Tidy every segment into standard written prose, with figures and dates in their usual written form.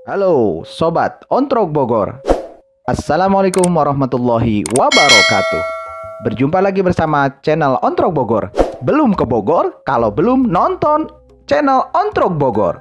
Halo Sobat Ontrok Bogor. Assalamualaikum warahmatullahi wabarakatuh. Berjumpa lagi bersama channel Ontrok Bogor. Belum ke Bogor kalau belum nonton channel Ontrok Bogor.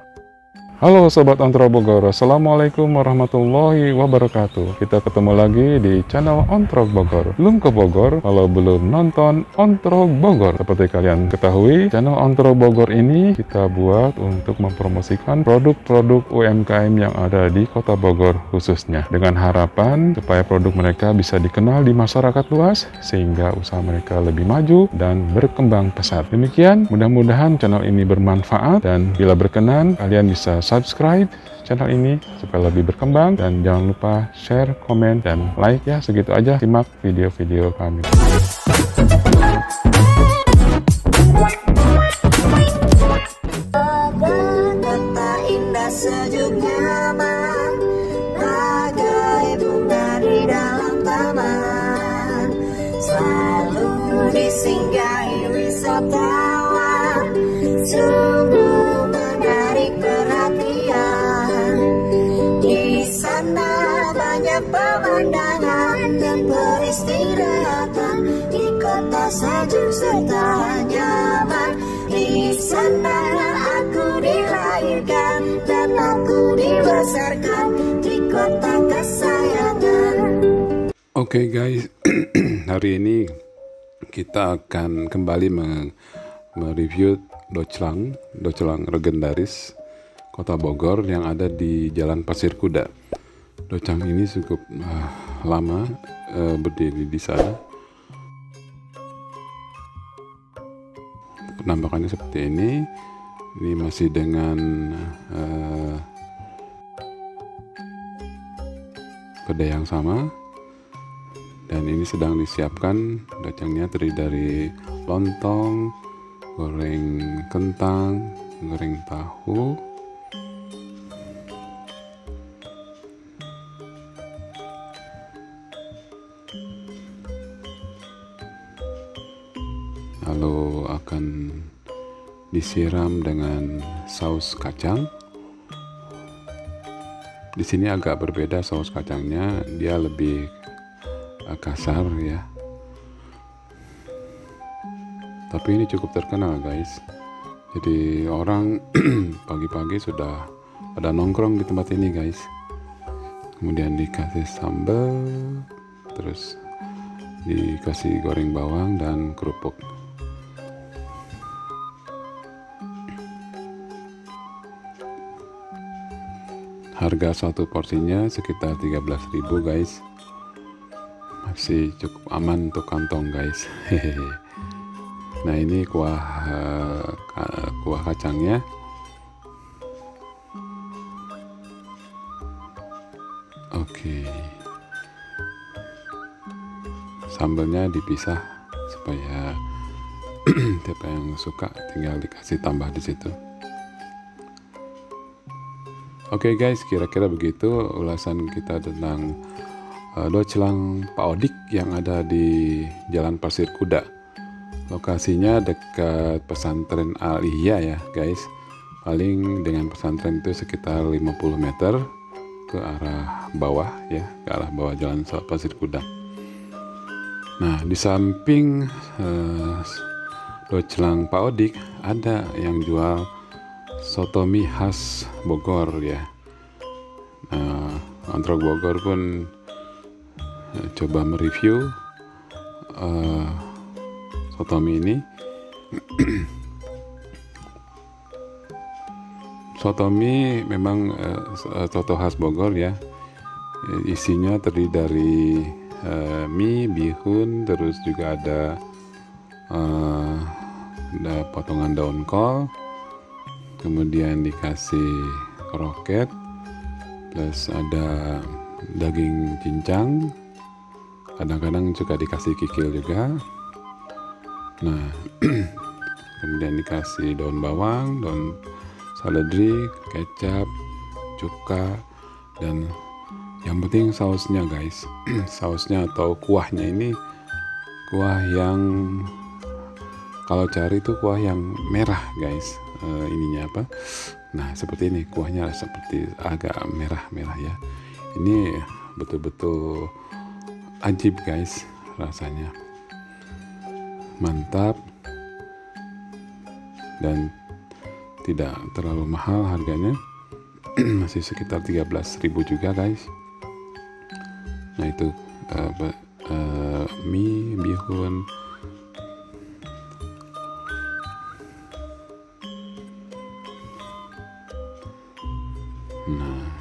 Halo Sobat Ontrok Bogor, Assalamualaikum warahmatullahi wabarakatuh. Kita ketemu lagi di channel Ontrok Bogor. Belum ke Bogor kalau belum nonton Ontrok Bogor. Seperti kalian ketahui, channel Ontrok Bogor ini kita buat untuk mempromosikan produk-produk UMKM yang ada di Kota Bogor khususnya. Dengan harapan supaya produk mereka bisa dikenal di masyarakat luas, sehingga usaha mereka lebih maju dan berkembang pesat. Demikian, mudah-mudahan channel ini bermanfaat, dan bila berkenan, kalian bisa subscribe channel ini supaya lebih berkembang, dan jangan lupa share, komen, dan like ya. Segitu aja, simak video-video kami. Kata indah sejuk nyaman, bagai bunga di dalam taman, selalu disinggahi wisatawan, sungguh menarik perhatian. Di sana banyak pemandangan dan peristirahatan, di kota sejuk serta nyaman. Di sana aku dilahirkan dan aku dibesarkan di kota kesayangan. Oke guys, hari ini kita akan kembali mereview Doclang legendaris Kota Bogor yang ada di Jalan Pasir Kuda. Doclang ini cukup lama berdiri di sana. Penampakannya seperti ini. Ini masih dengan kedai yang sama, dan ini sedang disiapkan. Doclangnya terdiri dari lontong, goreng kentang, goreng tahu, lalu akan disiram dengan saus kacang. Di sini agak berbeda saus kacangnya, dia lebih kasar ya. Tapi ini cukup terkenal guys. Jadi orang pagi-pagi sudah pada nongkrong di tempat ini guys. Kemudian dikasih sambal, terus dikasih goreng bawang dan kerupuk. Harga satu porsinya sekitar 13.000 guys. Masih cukup aman untuk kantong guys. Nah, ini kuah kacangnya. Oke. Sambalnya dipisah supaya siapa yang suka tinggal dikasih tambah di situ. Oke guys, kira-kira begitu ulasan kita tentang Doclang Pak Odik yang ada di Jalan Pasir Kuda. Lokasinya dekat pesantren Al-Ihya ya guys. Paling dengan pesantren itu sekitar 50 meter ke arah bawah ya, ke arah bawah Jalan Pasir Kuda. Nah, di samping Doclang Pak Odik ada yang jual soto mie khas Bogor ya. Nah, Ontrok Bogor pun coba mereview soto mie ini. Soto mie memang soto khas Bogor ya. Isinya terdiri dari mie, bihun, terus juga ada potongan daun kol, kemudian dikasih kroket, plus ada daging cincang, kadang-kadang juga dikasih kikil juga. Nah, kemudian dikasih daun bawang, daun seledri, kecap, cuka, dan yang penting sausnya guys. Sausnya atau kuahnya ini kuah yang kalau cari tuh kuah yang merah guys. Ininya apa, Nah seperti ini, kuahnya seperti agak merah-merah ya. Ini betul-betul ajib guys, rasanya mantap dan tidak terlalu mahal harganya. Masih sekitar 13.000 juga guys. Nah itu mie bihun. Nah